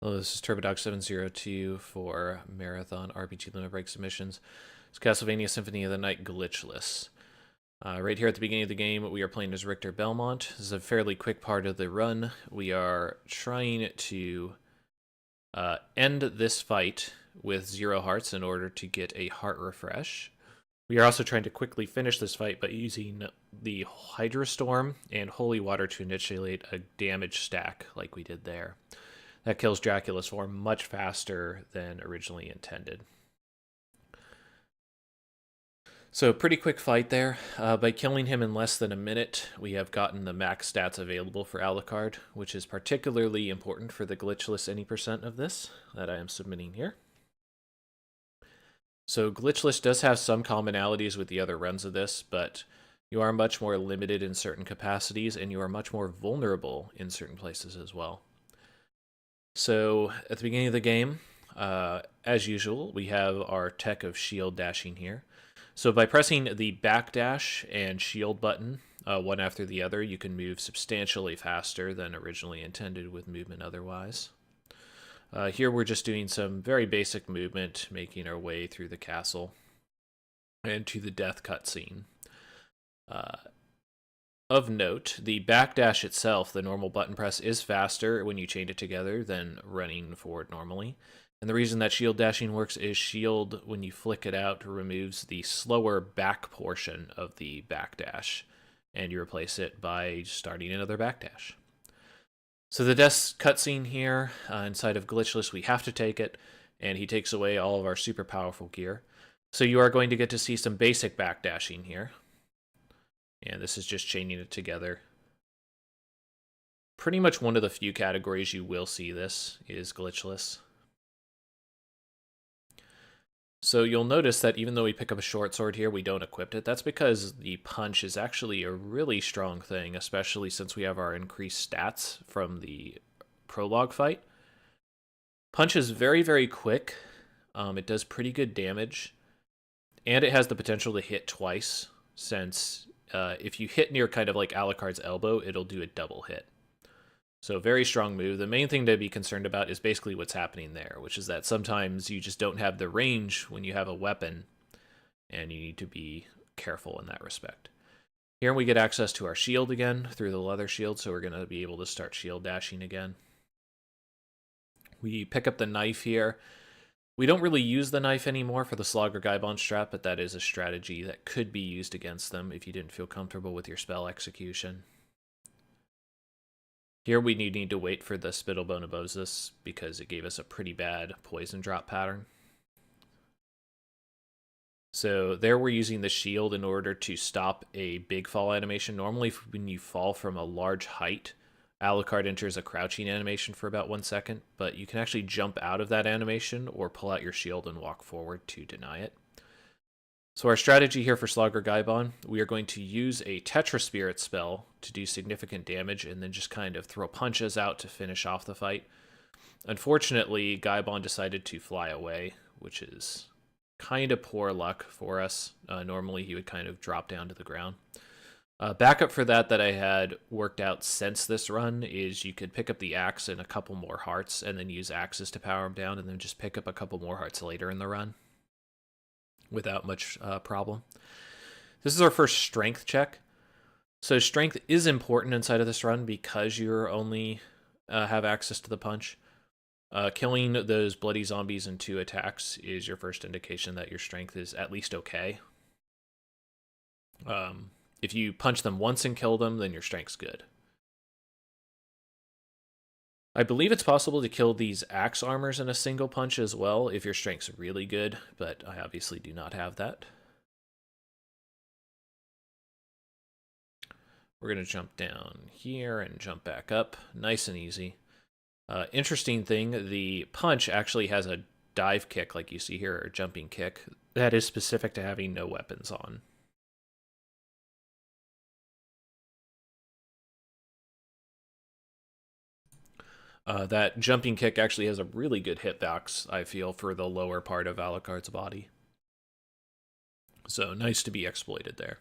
Hello, this is TurboDog702 for Marathon RPG Limit Break Submissions. It's Castlevania Symphony of the Night Glitchless. Right here at the beginning of the game, we are playing as Richter Belmont. This is a fairly quick part of the run. We are trying to end this fight with 0 hearts in order to get a heart refresh. We are also trying to quickly finish this fight by using the Hydra Storm and Holy Water to initiate a damage stack like we did there. That kills Dracula's form much faster than originally intended. So pretty quick fight there. By killing him in less than a minute, we have gotten the max stats available for Alucard, which is particularly important for the glitchless any percent of this that I am submitting here. So Glitchless does have some commonalities with the other runs of this, but you are much more limited in certain capacities, and you are much more vulnerable in certain places as well. So at the beginning of the game, as usual, we have our tech of shield dashing here. So by pressing the backdash and shield button, one after the other, you can move substantially faster than originally intended with movement otherwise. Here we're just doing some very basic movement, making our way through the castle and to the death cutscene. Of note, the backdash itself, the normal button press, is faster when you chain it together than running forward normally. And the reason that shield dashing works is shield, when you flick it out, removes the slower back portion of the backdash, and you replace it by starting another backdash. So the death cutscene here, inside of Glitchless, we have to take it, and he takes away all of our super powerful gear. So you are going to get to see some basic backdashing here. And this is just chaining it together. Pretty much one of the few categories you will see this is Glitchless. So you'll notice that even though we pick up a short sword here, we don't equip it. That's because the punch is actually a really strong thing, especially since we have our increased stats from the prologue fight. Punch is very, very quick. It does pretty good damage. And it has the potential to hit twice, since if you hit near kind of like Alucard's elbow, it'll do a double hit. So very strong move. The main thing to be concerned about is basically what's happening there, which is that sometimes you just don't have the range when you have a weapon, and you need to be careful in that respect. Here we get access to our shield again through the leather shield, so we're going to be able to start shield dashing again. We pick up the knife here. We don't really use the knife anymore for the Slogger Gaibon strat, but that is a strategy that could be used against them if you didn't feel comfortable with your spell execution. Here we need to wait for the Spittlebone Abosis because it gave us a pretty bad poison drop pattern. So there we're using the shield in order to stop a big fall animation. Normally when you fall from a large height, Alucard enters a crouching animation for about 1 second, but you can actually jump out of that animation or pull out your shield and walk forward to deny it. So our strategy here for Slogger Gaibon, we are going to use a Tetra Spirit spell to do significant damage and then just kind of throw punches out to finish off the fight. Unfortunately, Gaibon decided to fly away, which is kind of poor luck for us. Normally he would kind of drop down to the ground. Backup for that I had worked out since this run is you could pick up the axe and a couple more hearts and then use axes to power him down and then just pick up a couple more hearts later in the run without much problem. This is our first strength check. So strength is important inside of this run because you're only have access to the punch. Killing those bloody zombies in 2 attacks is your first indication that your strength is at least okay. If you punch them once and kill them, then your strength's good. I believe it's possible to kill these axe armors in a single punch as well if your strength's really good, but I obviously do not have that. We're going to jump down here and jump back up. Nice and easy. Interesting thing, the punch actually has a dive kick like you see here, or jumping kick. That is specific to having no weapons on. That jumping kick actually has a really good hitbox, I feel, for the lower part of Alucard's body. So nice to be exploited there.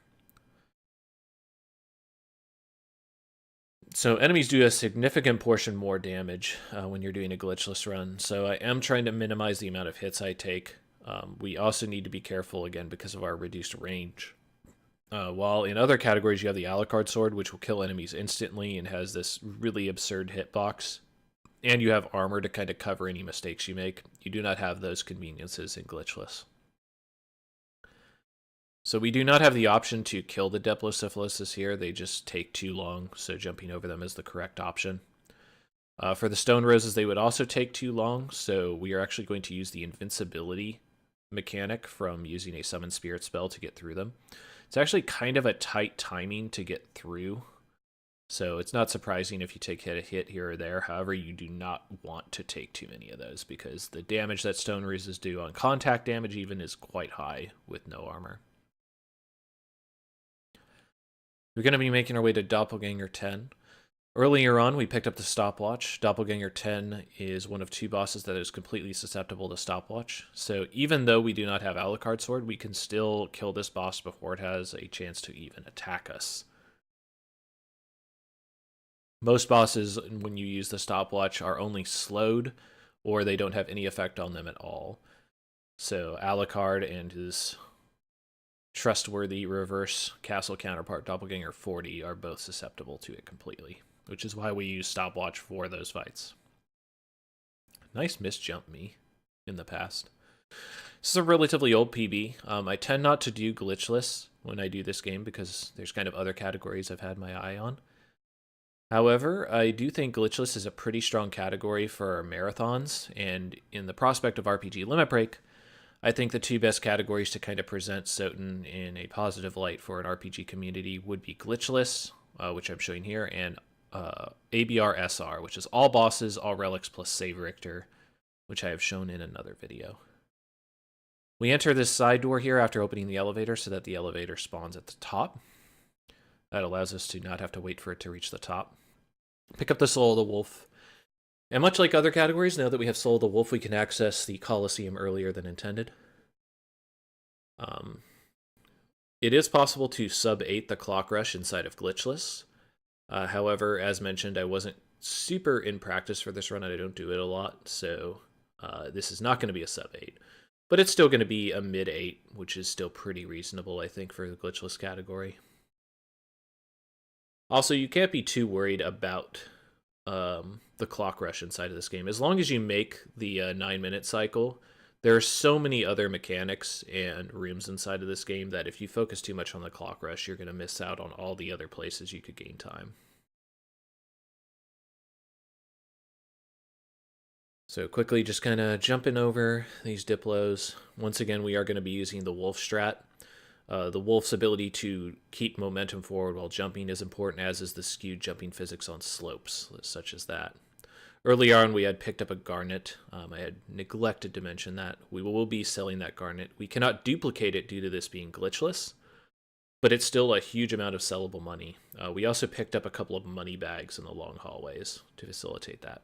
So enemies do a significant portion more damage when you're doing a glitchless run, so I am trying to minimize the amount of hits I take. We also need to be careful, again, because of our reduced range. While in other categories you have the Alucard sword, which will kill enemies instantly and has this really absurd hitbox, and you have armor to kind of cover any mistakes you make, you do not have those conveniences in glitchless. So we do not have the option to kill the Diplosyphilises here. They just take too long, so jumping over them is the correct option. For the Stone Roses, they would also take too long, so we are actually going to use the invincibility mechanic from using a Summon Spirit spell to get through them. It's actually kind of a tight timing to get through, so it's not surprising if you take a hit here or there. However, you do not want to take too many of those, because the damage that Stone Roses do on contact damage even is quite high with no armor. We're going to be making our way to Doppelganger 10. Earlier on, we picked up the stopwatch. Doppelganger 10 is one of 2 bosses that is completely susceptible to stopwatch. So even though we do not have Alucard sword, we can still kill this boss before it has a chance to even attack us. Most bosses, when you use the stopwatch, are only slowed, or they don't have any effect on them at all. So Alucard and his trustworthy reverse castle counterpart, Doppelganger 40, are both susceptible to it completely, which is why we use stopwatch for those fights. Nice misjump me in the past. This is a relatively old PB. I tend not to do glitchless when I do this game because there's kind of other categories I've had my eye on. However, I do think glitchless is a pretty strong category for marathons, and in the prospect of RPG Limit Break, I think the 2 best categories to kind of present SotN in a positive light for an RPG community would be Glitchless, which I'm showing here, and ABR SR, which is all bosses, all relics, plus Save Richter, which I have shown in another video. We enter this side door here after opening the elevator so that the elevator spawns at the top. That allows us to not have to wait for it to reach the top. Pick up the Soul of the Wolf. And much like other categories, now that we have Soul of the Wolf, we can access the Colosseum earlier than intended. It is possible to sub-8 the Clock Rush inside of Glitchless. However, as mentioned, I wasn't super in practice for this run, and I don't do it a lot, so this is not going to be a sub-8. But it's still going to be a mid-8, which is still pretty reasonable, I think, for the Glitchless category. Also, you can't be too worried about the Clock Rush inside of this game. As long as you make the 9-minute cycle, there are so many other mechanics and rooms inside of this game that if you focus too much on the Clock Rush, you're going to miss out on all the other places you could gain time. So quickly just kind of jumping over these Diplos. Once again, we are going to be using the Wolf strat. The Wolf's ability to keep momentum forward while jumping is important, as is the skewed jumping physics on slopes, such as that. Earlier on, we had picked up a Garnet. I had neglected to mention that. We will be selling that Garnet. We cannot duplicate it due to this being glitchless, but it's still a huge amount of sellable money. We also picked up a couple of money bags in the long hallways to facilitate that.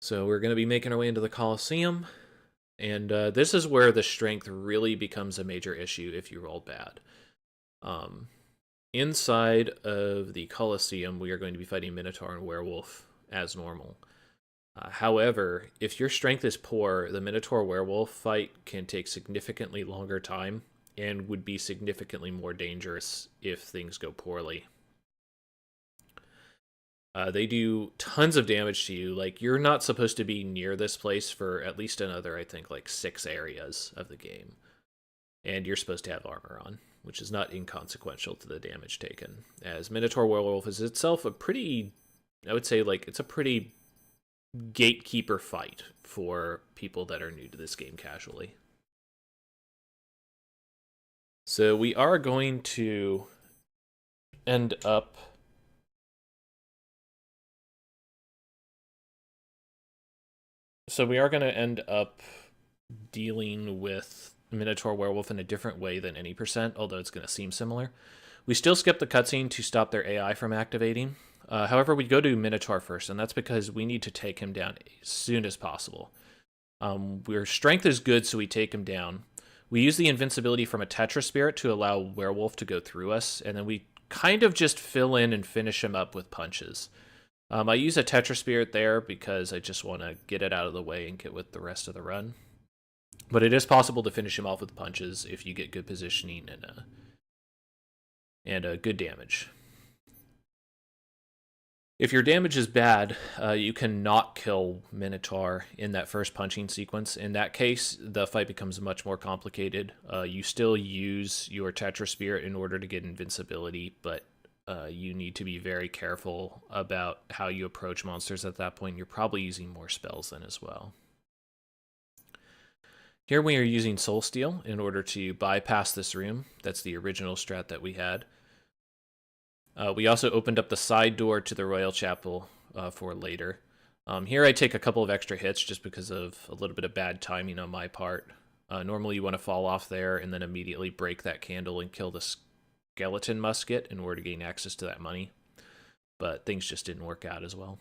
So we're going to be making our way into the Colosseum, and this is where the strength really becomes a major issue if you roll bad. Inside of the Colosseum, we are going to be fighting Minotaur and Werewolf as normal. However, if your strength is poor, the Minotaur-Werewolf fight can take significantly longer time and would be significantly more dangerous if things go poorly. They do tons of damage to you. Like, you're not supposed to be near this place for at least another, I think, like 6 areas of the game. And you're supposed to have armor on, which is not inconsequential to the damage taken. As Minotaur Werewolf is itself a pretty, I would say, like, it's a pretty gatekeeper fight for people that are new to this game casually. So we are going to end up dealing with Minotaur Werewolf in a different way than any percent, although it's going to seem similar. We still skip the cutscene to stop their AI from activating. However, we go to Minotaur first, and that's because we need to take him down as soon as possible. Our strength is good, so we take him down. We use the invincibility from a Tetra Spirit to allow Werewolf to go through us, and then we kind of just fill in and finish him up with punches. I use a Tetra Spirit there because I just want to get it out of the way and get with the rest of the run. But it is possible to finish him off with punches if you get good positioning and good damage. If your damage is bad, you can not kill Minotaur in that first punching sequence. In that case, the fight becomes much more complicated. You still use your Tetra Spirit in order to get invincibility, but you need to be very careful about how you approach monsters at that point. You're probably using more spells then as well. Here we are using Soul Steal in order to bypass this room. That's the original strat that we had. We also opened up the side door to the Royal Chapel for later. Here I take a couple of extra hits just because of a little bit of bad timing on my part. Normally you want to fall off there and then immediately break that candle and kill the skeleton musket in order to gain access to that money. But things just didn't work out as well.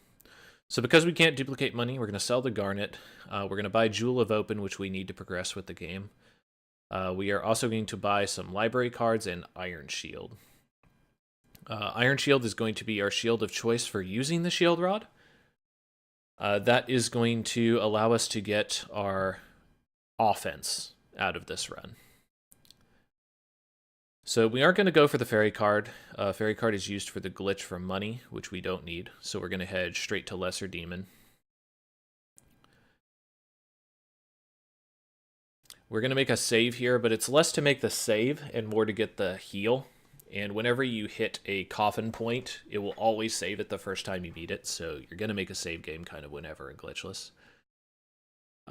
So because we can't duplicate money, we're going to sell the Garnet. We're going to buy Jewel of Open, which we need to progress with the game. We are also going to buy some library cards and Iron Shield. Iron Shield is going to be our shield of choice for using the Shield Rod. That is going to allow us to get our offense out of this run. So we aren't going to go for the Fairy card. Fairy card is used for the glitch for money, which we don't need. So we're going to head straight to Lesser Demon. We're going to make a save here, but it's less to make the save and more to get the heal. And whenever you hit a coffin point, it will always save it the first time you beat it, so you're going to make a save game kind of whenever in Glitchless.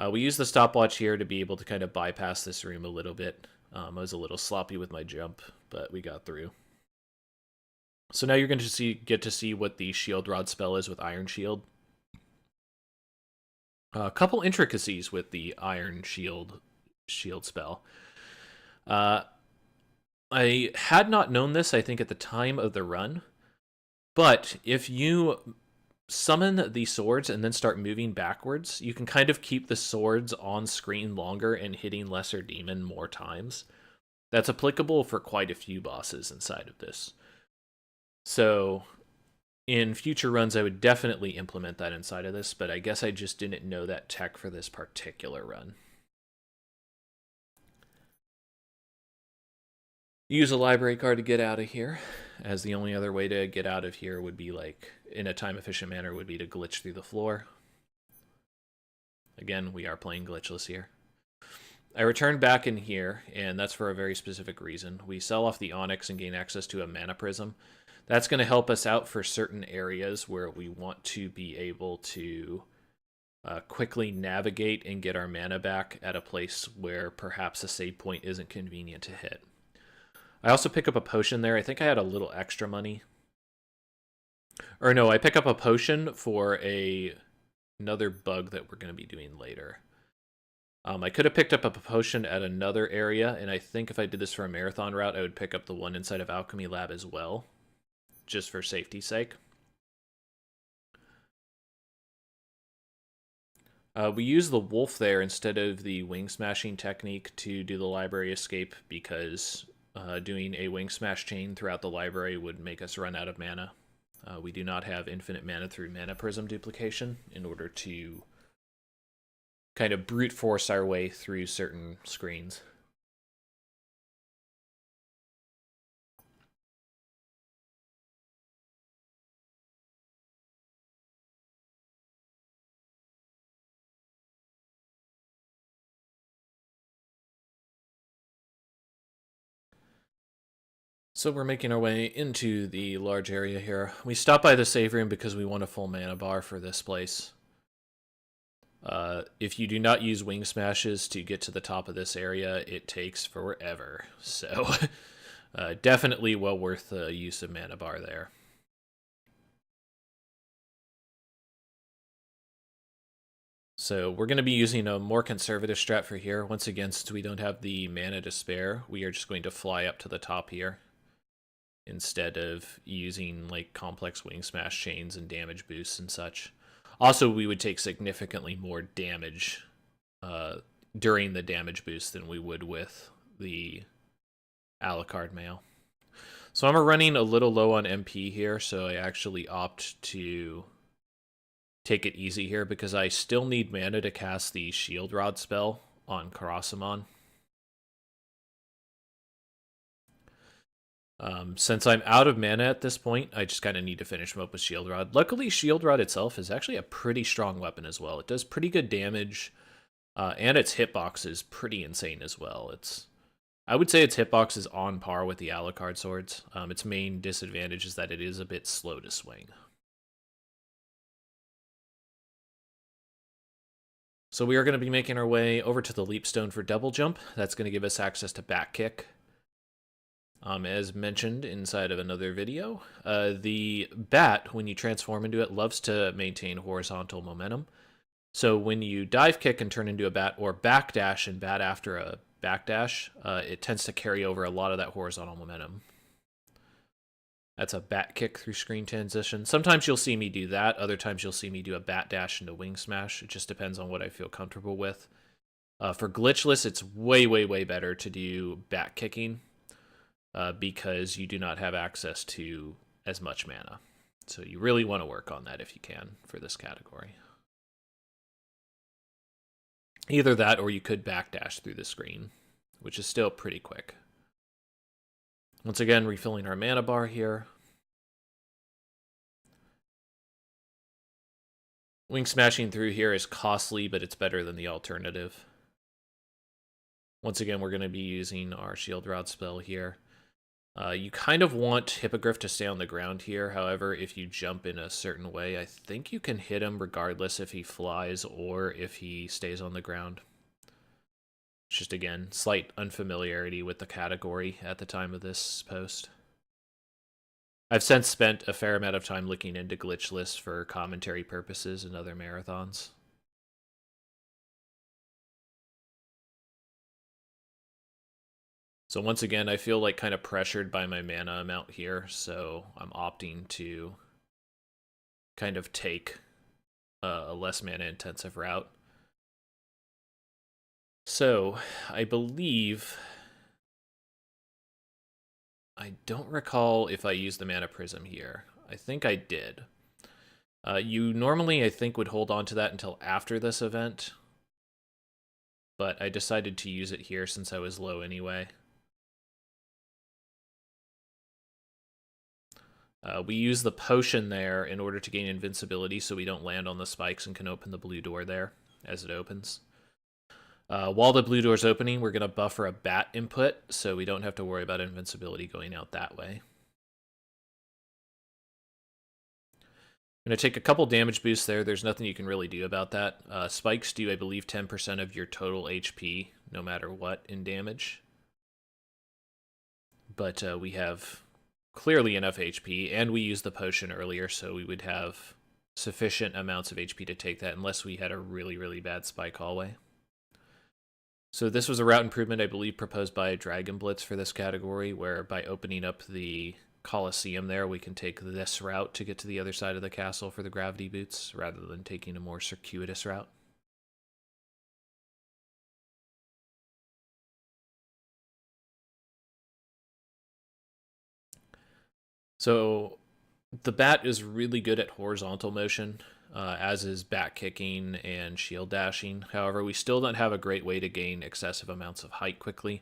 We use the stopwatch here to be able to kind of bypass this room a little bit. I was a little sloppy with my jump, but we got through. So now you're going to get to see what the Shield Rod spell is with Iron Shield. A couple intricacies with the Iron Shield spell. I had not known this, I think, at the time of the run, but if you summon the swords and then start moving backwards, you can kind of keep the swords on screen longer and hitting Lesser Demon more times. That's applicable for quite a few bosses inside of this. So in future runs, I would definitely implement that inside of this, but I guess I just didn't know that tech for this particular run. Use a library card to get out of here, as the only other way to get out of here would be, like, in a time-efficient manner, would be to glitch through the floor. Again, we are playing Glitchless here. I return back in here, and that's for a very specific reason. We sell off the Onyx and gain access to a Mana Prism. That's going to help us out for certain areas where we want to be able to quickly navigate and get our mana back at a place where perhaps a save point isn't convenient to hit. I also pick up a potion there. I think I had a little extra money. Or no, I pick up a potion for another bug that we're going to be doing later. I could have picked up a potion at another area, and I think if I did this for a marathon route, I would pick up the one inside of Alchemy Lab as well, just for safety's sake. We use the wolf there instead of the wing smashing technique to do the library escape because doing a wing smash chain throughout the library would make us run out of mana. We do not have infinite mana through Mana Prism duplication in order to kind of brute force our way through certain screens. So we're making our way into the large area here. We stop by the save room because we want a full mana bar for this place. If you do not use wing smashes to get to the top of this area, it takes forever. So definitely well worth the use of mana bar there. So we're going to be using a more conservative strat for here. Once again, since we don't have the mana to spare, we are just going to fly up to the top here instead of using like complex wing smash chains and damage boosts and such. Also, we would take significantly more damage during the damage boost than we would with the Alucard mail. So I'm running a little low on MP here, so I actually opt to take it easy here because I still need mana to cast the Shield Rod spell on Karasamon. Since I'm out of mana at this point, I just kind of need to finish him up with Shield Rod. Luckily, Shield Rod itself is actually a pretty strong weapon as well. It does pretty good damage, and its hitbox is pretty insane as well. I would say its hitbox is on par with the Alucard swords. Its main disadvantage is that it is a bit slow to swing. So we are going to be making our way over to the Leap Stone for double jump. That's going to give us access to back kick. As mentioned inside of another video, the bat, when you transform into it, loves to maintain horizontal momentum. So when you dive kick and turn into a bat, or backdash and bat after a backdash, it tends to carry over a lot of that horizontal momentum. That's a bat kick through screen transition. Sometimes you'll see me do that. Other times you'll see me do a bat dash into wing smash. It just depends on what I feel comfortable with. For glitchless, it's way, way, way better to do bat kicking because you do not have access to as much mana. So you really want to work on that if you can for this category. Either that or you could backdash through the screen, which is still pretty quick. Once again, refilling our mana bar here. Wing smashing through here is costly, but it's better than the alternative. Once again, we're going to be using our Shield Rod spell here. You kind of want Hippogriff to stay on the ground here. However, if you jump in a certain way, I think you can hit him regardless if he flies or if he stays on the ground. Just, again, slight unfamiliarity with the category at the time of this post. I've since spent a fair amount of time looking into Glitchless for commentary purposes and other marathons. So once again, I feel like kind of pressured by my mana amount here, so I'm opting to kind of take a less mana intensive route. So I believe, I don't recall if I used the mana prism here. I think I did. You normally, I think, would hold on to that until after this event, but I decided to use it here since I was low anyway. We use the potion there in order to gain invincibility so we don't land on the spikes and can open the blue door there as it opens. While the blue door's opening, we're going to buffer a bat input so we don't have to worry about invincibility going out that way. I'm going to take a couple damage boosts there. There's nothing you can really do about that. Spikes do, I believe, 10% of your total HP, no matter what, in damage. But we have clearly enough HP, and we used the potion earlier, so we would have sufficient amounts of HP to take that unless we had a really, really bad spike hallway. So this was a route improvement, I believe, proposed by Dragon Blitz for this category, where by opening up the Colosseum there, we can take this route to get to the other side of the castle for the gravity boots, rather than taking a more circuitous route. So the bat is really good at horizontal motion, as is bat kicking and shield dashing. However, we still don't have a great way to gain excessive amounts of height quickly.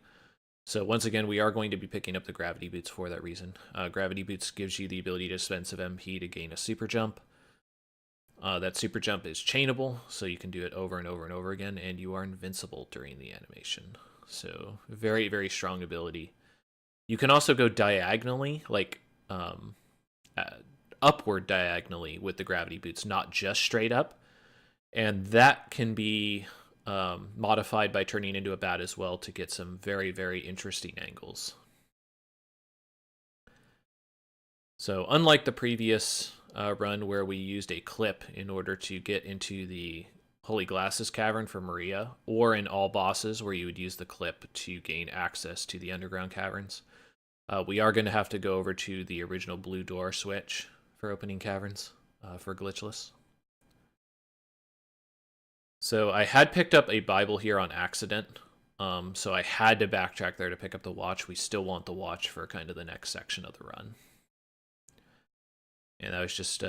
So once again, we are going to be picking up the gravity boots for that reason. Gravity boots gives you the ability to spend some MP to gain a super jump. That super jump is chainable, so you can do it over and over and over again, and you are invincible during the animation. So very, very strong ability. You can also go diagonally, like upward diagonally with the gravity boots, not just straight up. And that can be modified by turning into a bat as well to get some very, very interesting angles. So unlike the previous run where we used a clip in order to get into the Holy Glasses Cavern for Maria, or in all bosses where you would use the clip to gain access to the underground caverns, we are going to have to go over to the original blue door switch for opening caverns for Glitchless. So I had picked up a Bible here on accident. So I had to backtrack there to pick up the watch. We still want the watch for kind of the next section of the run. And that was just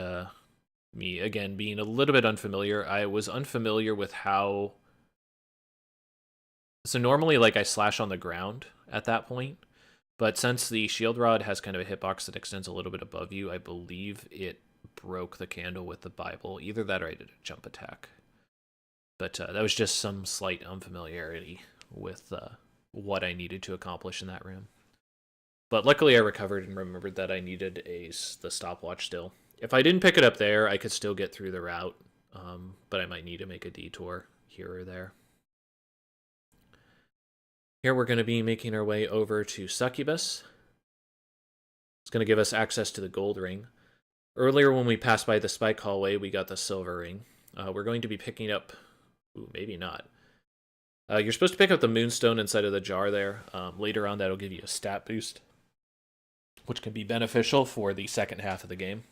me, again, being a little bit unfamiliar. I was unfamiliar with how... So normally, like, I slash on the ground at that point. But since the shield rod has kind of a hitbox that extends a little bit above you, I believe it broke the candle with the Bible. Either that or I did a jump attack. But that was just some slight unfamiliarity with what I needed to accomplish in that room. But luckily I recovered and remembered that I needed the stopwatch still. If I didn't pick it up there, I could still get through the route, but I might need to make a detour here or there. Here we're going to be making our way over to Succubus. It's going to give us access to the gold ring. Earlier when we passed by the spike hallway, we got the silver ring. We're going to be picking up... Ooh, maybe not. You're supposed to pick up the moonstone inside of the jar there. Later on, that'll give you a stat boost, which can be beneficial for the second half of the game.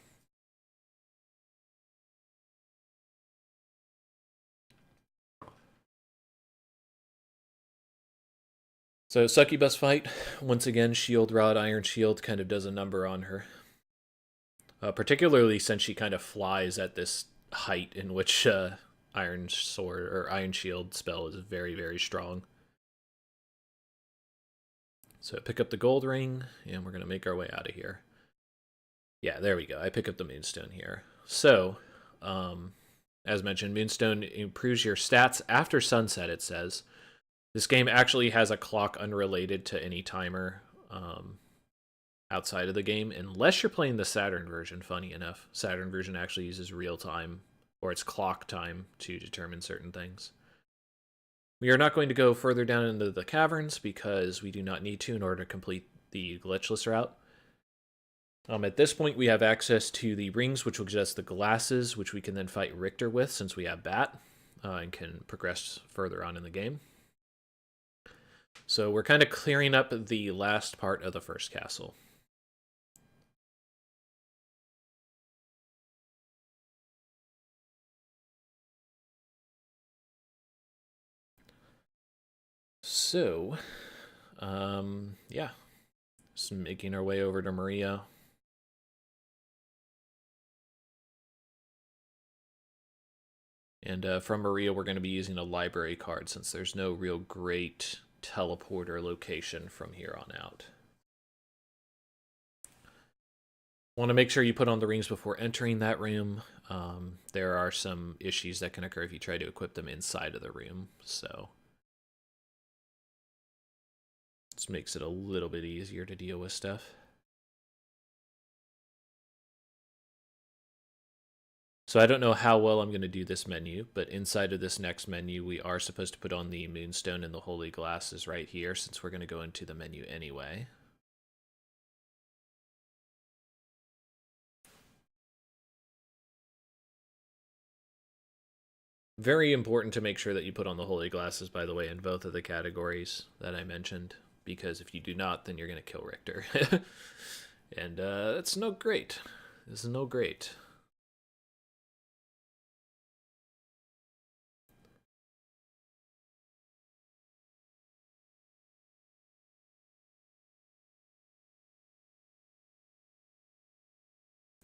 So Succubus fight, once again, shield rod, iron shield kind of does a number on her. Particularly since she kind of flies at this height in which iron sword or iron shield spell is very, very strong. So pick up the gold ring, and we're going to make our way out of here. Yeah, there we go. I pick up the moonstone here. So, as mentioned, moonstone improves your stats after sunset, it says. This game actually has a clock unrelated to any timer outside of the game, unless you're playing the Saturn version, funny enough. Saturn version actually uses real time, or it's clock time, to determine certain things. We are not going to go further down into the caverns because we do not need to in order to complete the glitchless route. At this point, we have access to the rings, which will give us the glasses, which we can then fight Richter with since we have Bat, and can progress further on in the game. So we're kind of clearing up the last part of the first castle. So, yeah, just making our way over to Maria. And from Maria, we're going to be using a library card since there's no real great teleporter location from here on out. Want to make sure you put on the rings before entering that room. There are some issues that can occur if you try to equip them inside of the room, so this makes it a little bit easier to deal with stuff. So I don't know how well I'm going to do this menu, but inside of this next menu, we are supposed to put on the moonstone and the holy glasses right here, since we're going to go into the menu anyway. Very important to make sure that you put on the holy glasses, by the way, in both of the categories that I mentioned, because if you do not, then you're going to kill Richter. And that's no great. This is no great.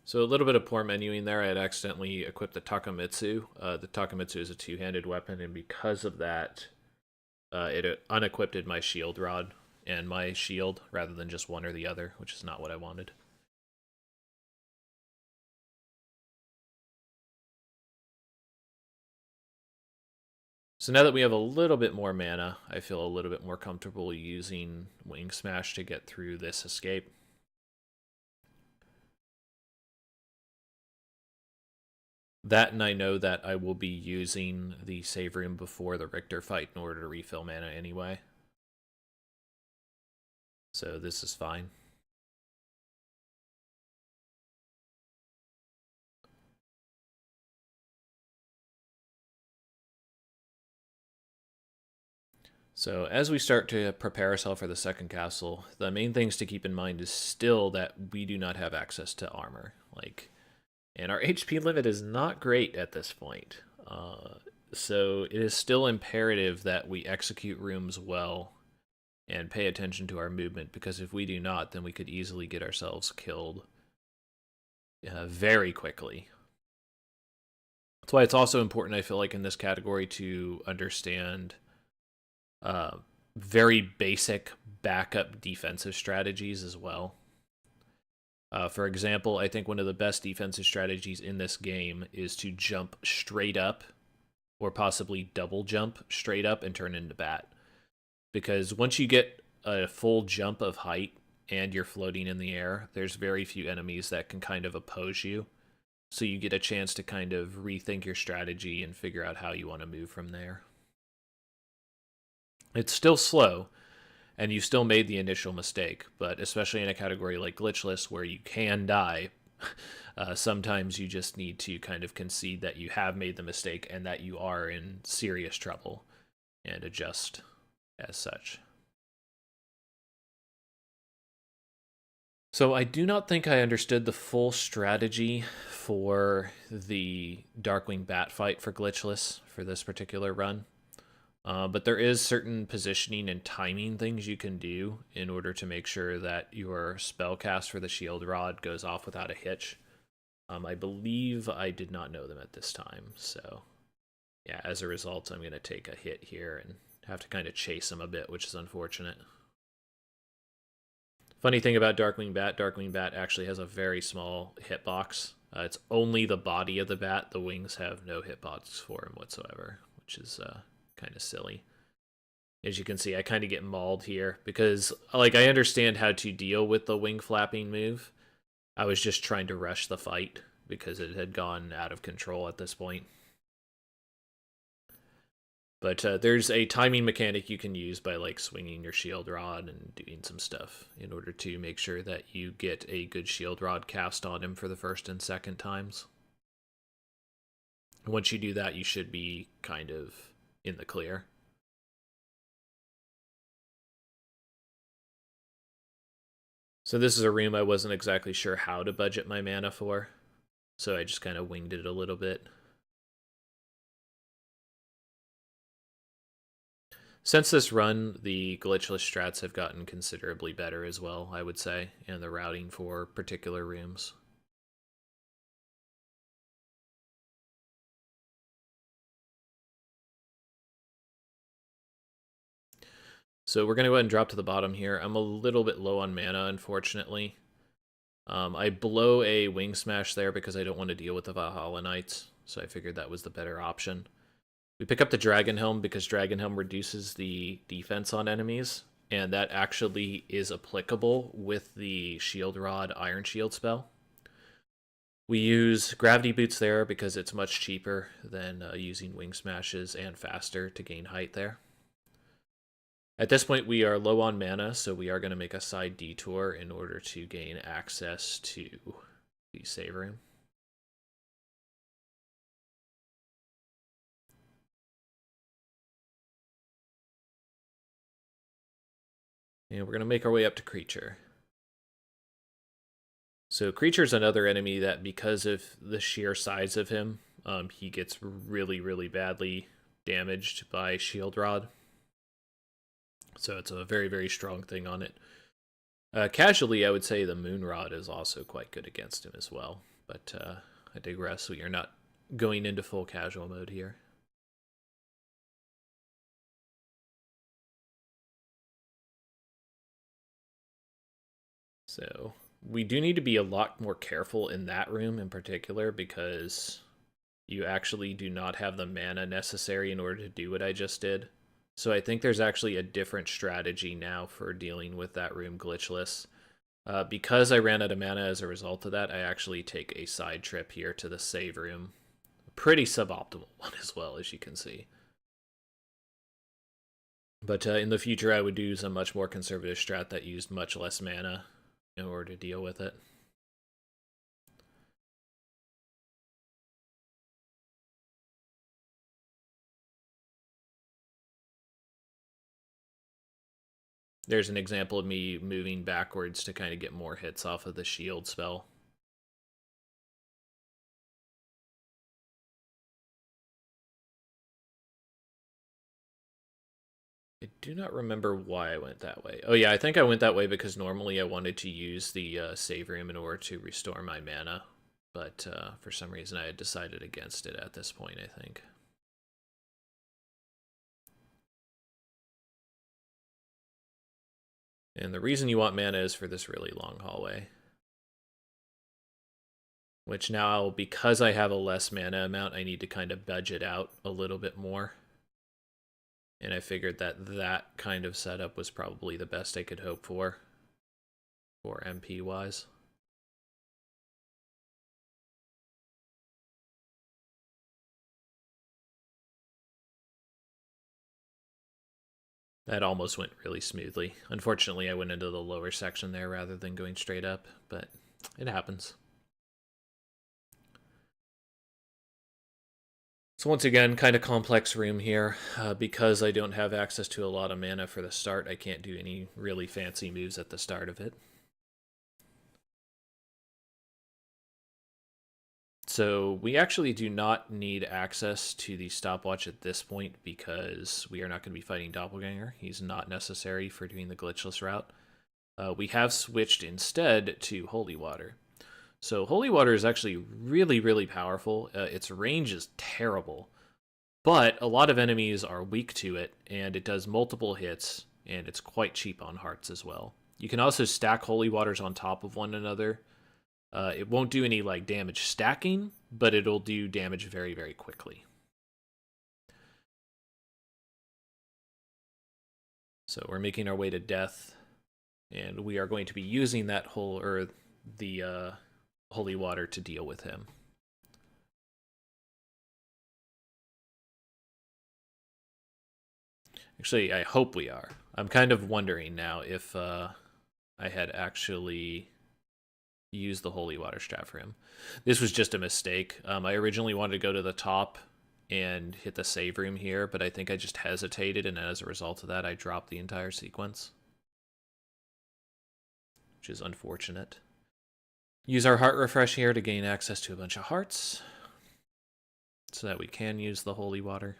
So a little bit of poor menuing there. I had accidentally equipped the Takamitsu. The Takamitsu is a two-handed weapon, and because of that, it unequipped my shield rod and my shield rather than just one or the other, which is not what I wanted. So now that we have a little bit more mana, I feel a little bit more comfortable using Wing Smash to get through this escape. That, and I know that I will be using the save room before the Richter fight in order to refill mana anyway. So this is fine. So as we start to prepare ourselves for the second castle, the main things to keep in mind is still that we do not have access to armor. And our HP limit is not great at this point. So it is still imperative that we execute rooms well and pay attention to our movement, because if we do not, then we could easily get ourselves killed very quickly. That's why it's also important, I feel like, in this category to understand very basic backup defensive strategies as well. For example, I think one of the best defensive strategies in this game is to jump straight up, or possibly double jump straight up and turn into bat. Because once you get a full jump of height and you're floating in the air, there's very few enemies that can kind of oppose you. So you get a chance to kind of rethink your strategy and figure out how you want to move from there. It's still slow, and you still made the initial mistake, but especially in a category like Glitchless where you can die, sometimes you just need to kind of concede that you have made the mistake and that you are in serious trouble and adjust as such. So I do not think I understood the full strategy for the Darkling Bat fight for Glitchless for this particular run. But there is certain positioning and timing things you can do in order to make sure that your spell cast for the shield rod goes off without a hitch. I believe I did not know them at this time, so yeah, as a result, I'm going to take a hit here and have to kind of chase him a bit, which is unfortunate. Funny thing about Darkling Bat actually has a very small hitbox. It's only the body of the bat. The wings have no hitbox for him whatsoever, which is kind of silly. As you can see, I kind of get mauled here because, like, I understand how to deal with the wing flapping move. I was just trying to rush the fight because it had gone out of control at this point. But there's a timing mechanic you can use by, like, swinging your shield rod and doing some stuff in order to make sure that you get a good shield rod cast on him for the first and second times. Once you do that, you should be kind of in the clear. So this is a room I wasn't exactly sure how to budget my mana for, so I just kind of winged it a little bit. Since this run, the glitchless strats have gotten considerably better as well, I would say, and the routing for particular rooms. So we're going to go ahead and drop to the bottom here. I'm a little bit low on mana, unfortunately. I blow a Wing Smash there because I don't want to deal with the Valhalla Knights, so I figured that was the better option. We pick up the Dragon Helm because Dragon Helm reduces the defense on enemies, and that actually is applicable with the Shield Rod Iron Shield spell. We use Gravity Boots there because it's much cheaper than using Wing Smashes and faster to gain height there. At this point, we are low on mana, so we are going to make a side detour in order to gain access to the save room. And we're going to make our way up to Creature. So Creature's another enemy that, because of the sheer size of him, he gets really, really badly damaged by Shield Rod. So it's a very, very strong thing on it. Casually, I would say the Moon Rod is also quite good against him as well. But I digress. We are not going into full casual mode here. So we do need to be a lot more careful in that room in particular because you actually do not have the mana necessary in order to do what I just did. So I think there's actually a different strategy now for dealing with that room glitchless. Because I ran out of mana as a result of that, I actually take a side trip here to the save room. A pretty suboptimal one as well, as you can see. But in the future, I would use a much more conservative strat that used much less mana in order to deal with it. There's an example of me moving backwards to kind of get more hits off of the shield spell. I do not remember why I went that way. Oh yeah, I think I went that way because normally I wanted to use the save room in order to restore my mana. But for some reason I had decided against it at this point, I think. And the reason you want mana is for this really long hallway. Which now, because I have a less mana amount, I need to kind of budget out a little bit more. And I figured that that kind of setup was probably the best I could hope for MP-wise. That almost went really smoothly. Unfortunately, I went into the lower section there rather than going straight up, but it happens. So once again, kind of complex room here. Because I don't have access to a lot of mana for the start, I can't do any really fancy moves at the start of it. So we actually do not need access to the stopwatch at this point because we are not going to be fighting Doppelganger. He's not necessary for doing the glitchless route. We have switched instead to Holy Water. So Holy Water is actually really, really powerful. Its range is terrible, but a lot of enemies are weak to it, and it does multiple hits, and it's quite cheap on hearts as well. You can also stack Holy Waters on top of one another. It won't do any like damage stacking, but it'll do damage very, very quickly. So we're making our way to death, and we are going to be using that the holy water to deal with him. Actually, I hope we are. I'm kind of wondering now if I had actually used the holy water strat for him. This was just a mistake. I originally wanted to go to the top and hit the save room here, but I think I just hesitated, and as a result of that, I dropped the entire sequence, which is unfortunate. Use our heart refresh here to gain access to a bunch of hearts so that we can use the holy water.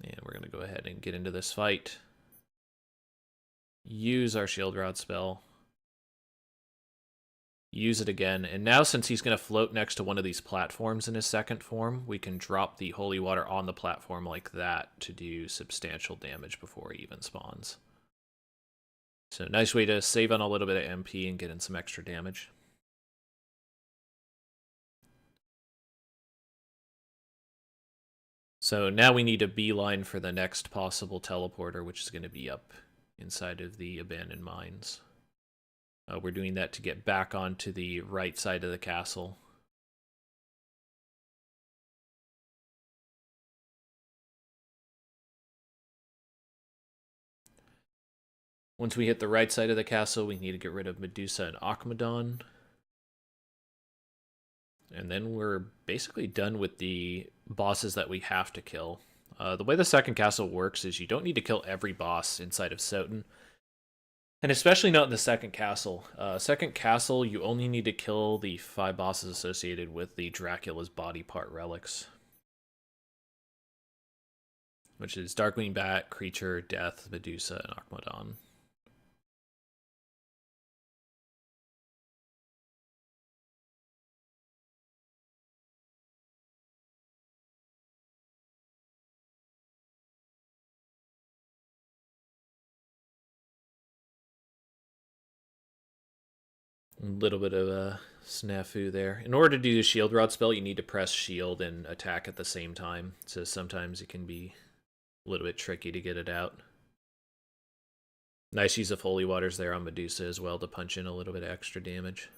And we're going to go ahead and get into this fight. Use our shield rod spell. Use it again. And now, since he's going to float next to one of these platforms in his second form, we can drop the holy water on the platform like that to do substantial damage before he even spawns. So nice way to save on a little bit of MP and get in some extra damage. So now we need a beeline for the next possible teleporter, which is going to be up inside of the abandoned mines. We're doing that to get back onto the right side of the castle. Once we hit the right side of the castle, we need to get rid of Medusa and Achmedon. And then we're basically done with the bosses that we have to kill. The way the second castle works is you don't need to kill every boss inside of SotN. And especially not in the second castle. Second castle, you only need to kill the 5 bosses associated with the Dracula's body part relics. Which is Darkling Bat, Creature, Death, Medusa, and Achmedon. A little bit of a snafu there. In order to do the shield rod spell, you need to press shield and attack at the same time. So sometimes it can be a little bit tricky to get it out. Nice use of holy waters there on Medusa as well to punch in a little bit of extra damage.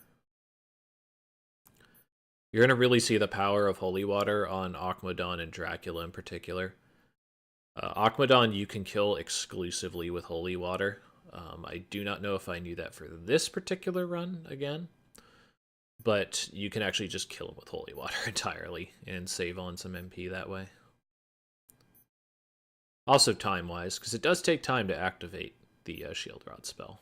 You're going to really see the power of holy water on Achmedon and Dracula in particular. Achmedon you can kill exclusively with holy water. I do not know if I knew that for this particular run again, but you can actually just kill him with holy water entirely and save on some MP that way. Also time-wise, because it does take time to activate the shield rod spell.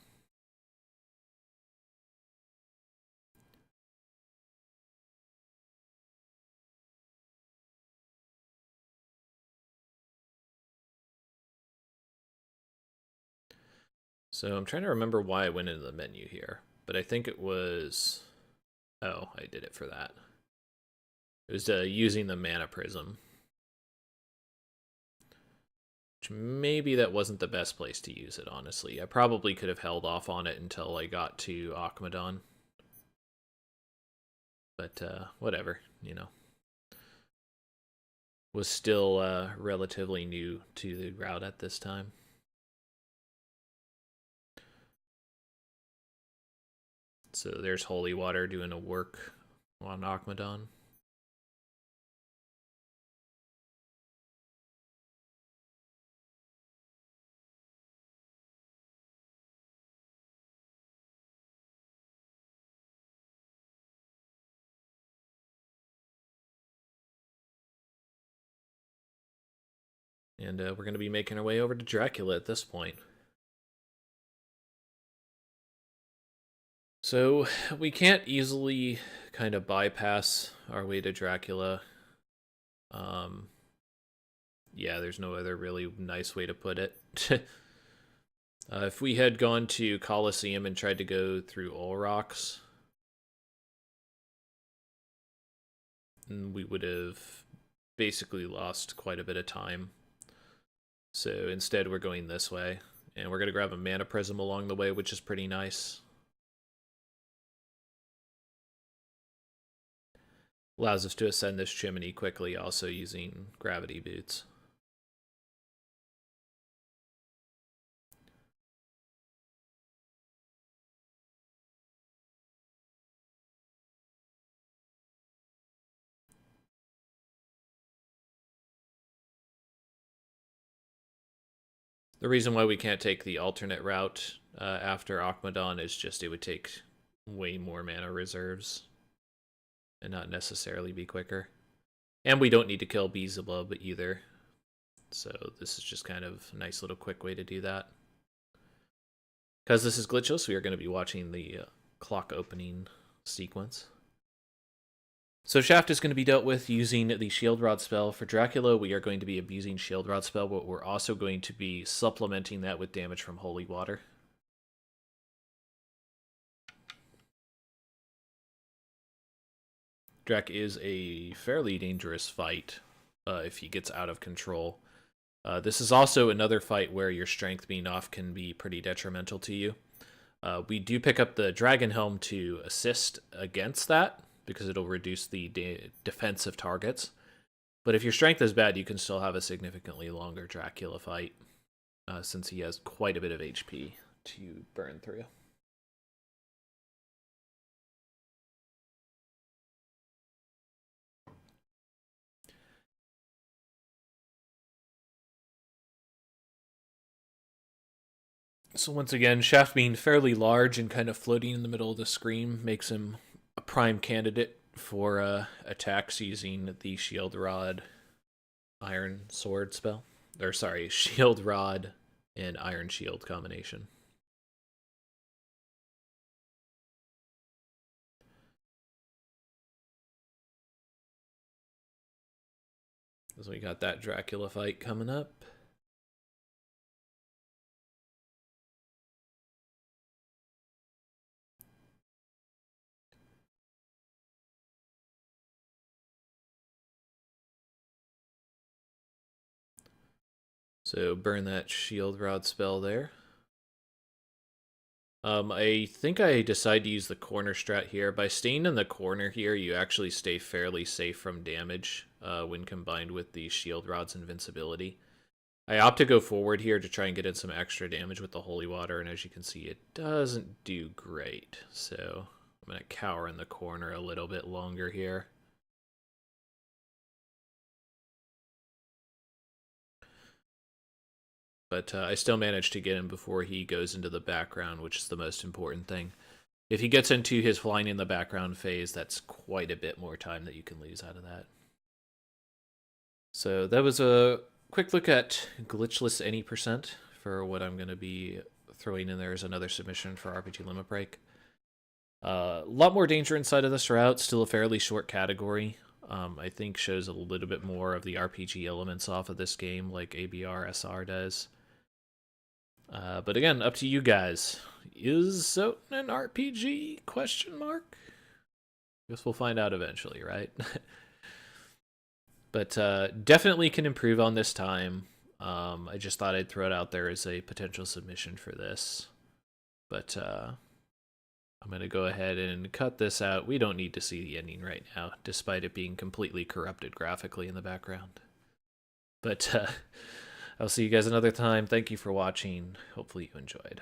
So I'm trying to remember why I went into the menu here, but I think it was... Oh, I did it for that. It was using the mana prism. Which maybe that wasn't the best place to use it, honestly. I probably could have held off on it until I got to Akmadon. But whatever, you know. Was still relatively new to the route at this time. So there's Holy Water doing a work on Akmadon. And we're going to be making our way over to Dracula at this point. So we can't easily kind of bypass our way to Dracula. Yeah, there's no other really nice way to put it. If we had gone to Colosseum and tried to go through all rocks, we would have basically lost quite a bit of time. So instead we're going this way, and we're going to grab a mana prism along the way, which is pretty nice. Allows us to ascend this chimney quickly, also using gravity boots. The reason why we can't take the alternate route after Akmadon is just it would take way more mana reserves and not necessarily be quicker. And we don't need to kill Beelzebub either. So this is just kind of a nice little quick way to do that. Because this is Glitchless, we are going to be watching the clock opening sequence. So Shaft is going to be dealt with using the Shield Rod spell. For Dracula, we are going to be abusing Shield Rod spell, but we're also going to be supplementing that with damage from Holy Water. Drac is a fairly dangerous fight if he gets out of control. This is also another fight where your strength being off can be pretty detrimental to you. We do pick up the Dragon Helm to assist against that, because it'll reduce the defensive targets. But if your strength is bad, you can still have a significantly longer Dracula fight, since he has quite a bit of HP to burn through. So once again, Shaft being fairly large and kind of floating in the middle of the screen makes him a prime candidate for attacks using the Shield Rod Iron Sword spell. Or sorry, Shield Rod and Iron Shield combination. So we got that Dracula fight coming up. So burn that Shield Rod spell there. I think I decide to use the corner strat here. By staying in the corner here, you actually stay fairly safe from damage when combined with the Shield Rod's invincibility. I opt to go forward here to try and get in some extra damage with the Holy Water, and as you can see, it doesn't do great. So I'm going to cower in the corner a little bit longer here. But I still managed to get him before he goes into the background, which is the most important thing. If he gets into his flying in the background phase, that's quite a bit more time that you can lose out of that. So that was a quick look at Glitchless any percent for what I'm going to be throwing in there as another submission for RPG Limit Break. A lot more danger inside of this route, still a fairly short category. I think shows a little bit more of the RPG elements off of this game like ABR SR does. But again, up to you guys. Is SotN an RPG? Question mark. Guess we'll find out eventually, right? But definitely can improve on this time. I just thought I'd throw it out there as a potential submission for this. But I'm going to go ahead and cut this out. We don't need to see the ending right now, despite it being completely corrupted graphically in the background. But I'll see you guys another time. Thank you for watching. Hopefully you enjoyed.